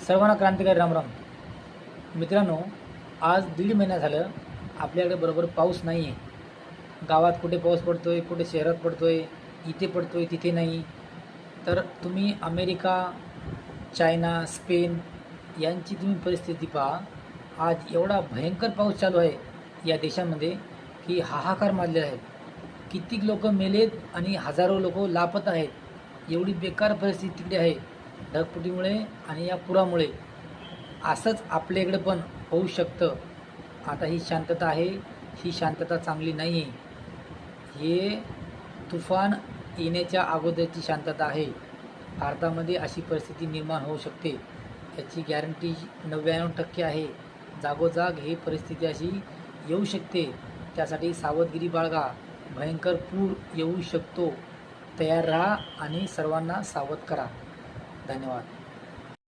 सर्वांना क्रांतिकारी रामराम. मित्रांनो, आज 1.5 महिना झालं आपल्याकडे बरोबर पाऊस नाही आहे. गावात कुठे पाऊस पडतो आहे, कुठे शहरात पडतो आहे, इथे पडतो आहे तिथे नाही. तर तुम्ही अमेरिका, चायना, स्पेन यांची तुम्ही परिस्थिती पहा. आज एवढा भयंकर पाऊस चालू आहे या देशामध्ये की हाहाकार माजलेला आहे. कित्येक लोक मेलेत आणि हजारो लोक लापता आहेत. एवढी बेकार परिस्थिती तिकडे आहे ढगफुटीमुळे आणि या पुरामुळे. असंच आपल्या इकडे पण होऊ शकतं. आता ही शांतता आहे, ही शांतता चांगली नाही आहे. हे तुफान येण्याच्या अगोदरची शांतता आहे. भारतामध्ये अशी परिस्थिती निर्माण होऊ शकते याची गॅरंटी 99% आहे. जागोजाग ही परिस्थिती अशी येऊ शकते. त्यासाठी सावधगिरी बाळगा. भयंकर पूर येऊ शकतो. तयार राहा आणि सर्वांना सावध करा. धन्यवाद.